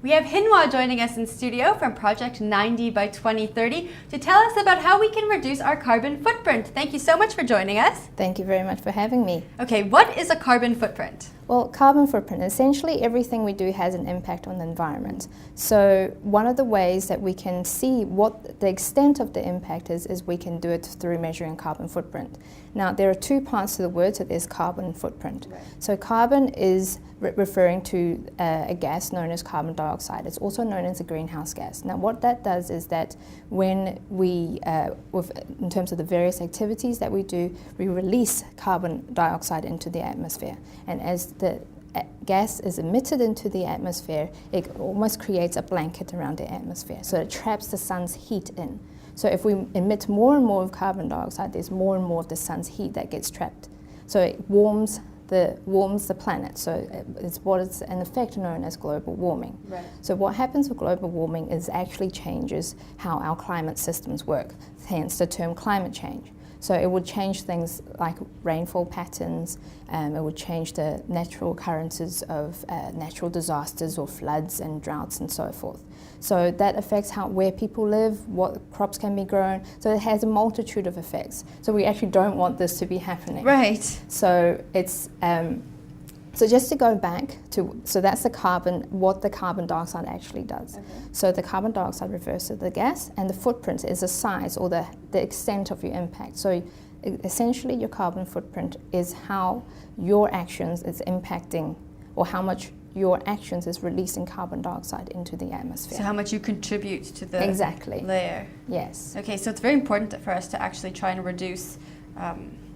We have Hin Wah joining us in studio from Project 90 by 2030 to tell us about how we can reduce our carbon footprint. Thank you so much for joining us. Thank you very much for having me. Okay, what is a carbon footprint? Well, carbon footprint, essentially everything we do has an impact on the environment. So one of the ways that we can see what the extent of the impact is we can do it through measuring carbon footprint. Now, there are two parts to the word, so there's carbon and footprint. Right. So carbon is referring to a gas known as carbon dioxide. It's also known as a greenhouse gas. Now, what that does is that when we, in terms of the various activities that we do, we release carbon dioxide into the atmosphere. And as the gas is emitted into the atmosphere, it almost creates a blanket around the atmosphere. So it traps the sun's heat in. So if we emit more and more of carbon dioxide, there's more and more of the sun's heat that gets trapped. So it warms the planet. So it's what is an effect known as global warming. Right. So what happens with global warming is actually changes how our climate systems work, hence the term climate change. So it would change things like rainfall patterns, it would change the natural occurrences of natural disasters or floods and droughts and so forth. So that affects where people live, what crops can be grown. So it has a multitude of effects. So we actually don't want this to be happening. Right. So it's so just to go back to, so that's what the carbon dioxide actually does. Okay. So the carbon dioxide refers to the gas, and the footprint is the size or the extent of your impact. So essentially your carbon footprint is how your actions is impacting, or how much your actions is releasing carbon dioxide into the atmosphere. So how much you contribute to the exactly. layer. Yes. Okay, so it's very important for us to actually try and reduce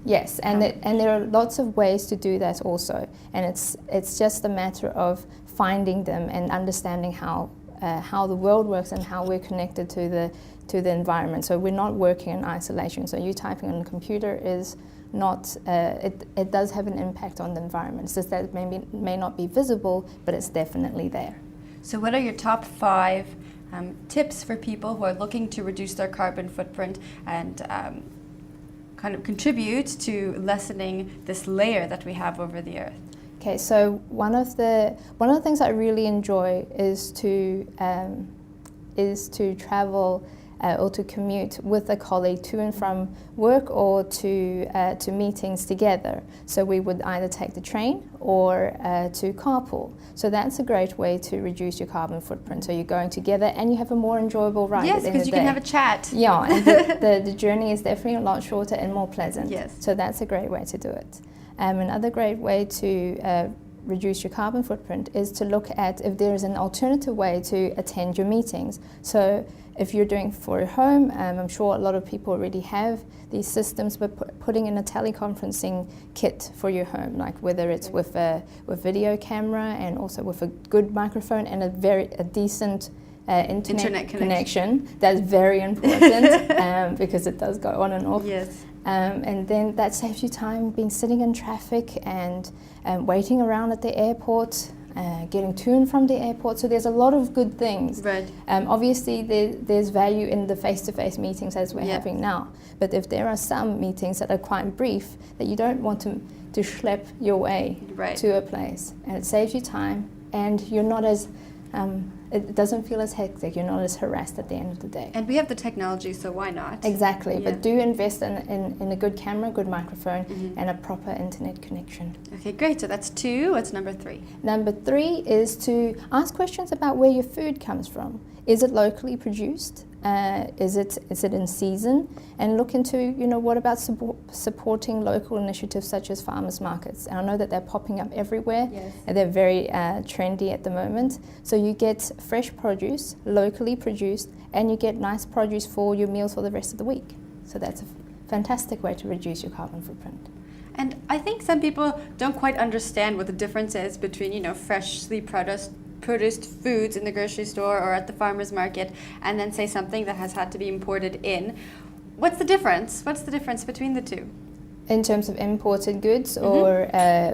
yes, and there are lots of ways to do that also, and it's just a matter of finding them and understanding how the world works and how we're connected to the environment. So we're not working in isolation. So you typing on the computer is not it does have an impact on the environment. It's just that it may not be visible, but it's definitely there. So what are your top 5 tips for people who are looking to reduce their carbon footprint and kind of contribute to lessening this layer that we have over the earth? Okay, so one of the things I really enjoy is to travel or to commute with a colleague to and from work or to meetings together. So we would either take the train or to carpool. So that's a great way to reduce your carbon footprint. So you're going together and you have a more enjoyable ride. Yes, because you can have a chat. Yeah, and the journey is definitely a lot shorter and more pleasant. Yes. So that's a great way to do it. Another great way to reduce your carbon footprint is to look at if there is an alternative way to attend your meetings. So if you're doing for your home, I'm sure a lot of people already have these systems, but putting in a teleconferencing kit for your home, like whether it's with video camera and also with a good microphone and a decent internet connection. That's very important because it does go on and off. Yes. And then that saves you time being sitting in traffic and waiting around at the airport, getting to and from the airport. So there's a lot of good things. Right. Obviously, there's value in the face-to-face meetings as we're having now. But if there are some meetings that are quite brief, that you don't want to schlep your way to a place, and it saves you time, and you're not as it doesn't feel as hectic. You're not as harassed at the end of the day. And we have the technology, so why not? Exactly, but do invest in a good camera, good microphone, and a proper internet connection. Okay, great. So that's 2. What's number 3? Number 3 is to ask questions about where your food comes from. Is it locally produced? Is it in season? And look into, what about supporting local initiatives such as farmers markets? And I know that they're popping up everywhere. Yes. And they're very trendy at the moment. So you get fresh produce, locally produced, and you get nice produce for your meals for the rest of the week. So that's a fantastic way to reduce your carbon footprint. And I think some people don't quite understand what the difference is between, freshly produced foods in the grocery store or at the farmer's market, and then say something that has had to be imported in. What's the difference? What's the difference between the two? In terms of imported goods or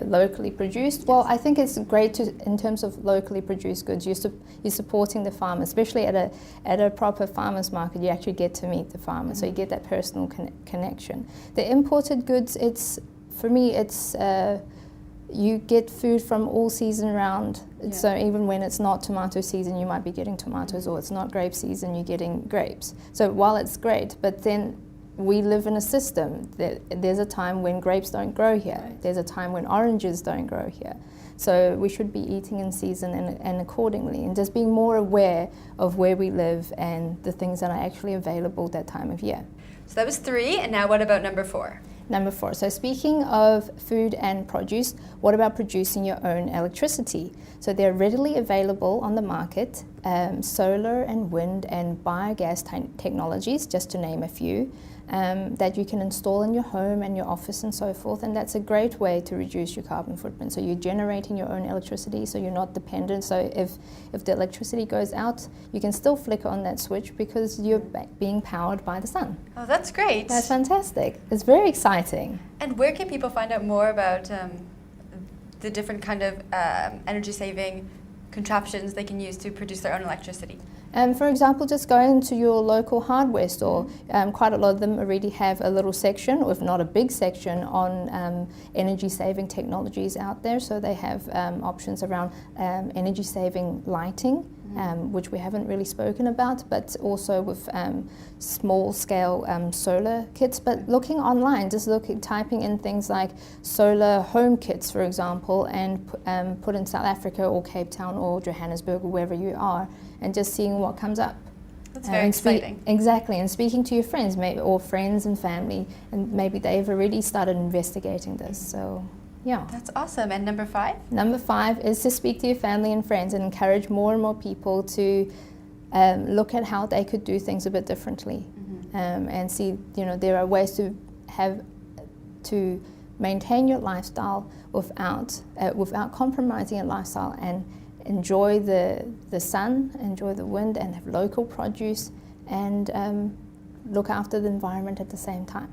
locally produced? Well, I think it's great in terms of locally produced goods. You're supporting the farmer, especially at a proper farmer's market. You actually get to meet the farmer, so you get that personal connection. The imported goods, for me, it's you get food from all season round. Yeah. So even when it's not tomato season, you might be getting tomatoes, or it's not grape season, you're getting grapes. So while it's great, but then we live in a system that there's a time when grapes don't grow here. Right. There's a time when oranges don't grow here. So we should be eating in season and accordingly, and just being more aware of where we live and the things that are actually available that time of year. So that was 3, and now what about number 4? Number 4, so speaking of food and produce, what about producing your own electricity? So they're readily available on the market, solar and wind and biogas technologies, just to name a few, that you can install in your home and your office and so forth, and that's a great way to reduce your carbon footprint. So you're generating your own electricity, so you're not dependent. So if the electricity goes out, you can still flick on that switch because you're being powered by the sun. Oh, that's great. That's fantastic. It's very exciting. And where can people find out more about the different kind of energy-saving contraptions they can use to produce their own electricity? For example, just go into your local hardware store. Quite a lot of them already have a little section, or if not a big section, on energy-saving technologies out there. So they have options around energy-saving lighting, which we haven't really spoken about, but also with small-scale solar kits. But looking online, just typing in things like solar home kits, for example, and put in South Africa or Cape Town or Johannesburg or wherever you are, and just seeing what comes up. That's very exciting. Exactly, and speaking to your friends, or friends and family, and maybe they've already started investigating this. So, yeah. That's awesome. And number 5? Number 5 is to speak to your family and friends and encourage more and more people to look at how they could do things a bit differently, and see, there are ways to maintain your lifestyle without compromising your lifestyle, and enjoy the sun, enjoy the wind, and have local produce, and look after the environment at the same time.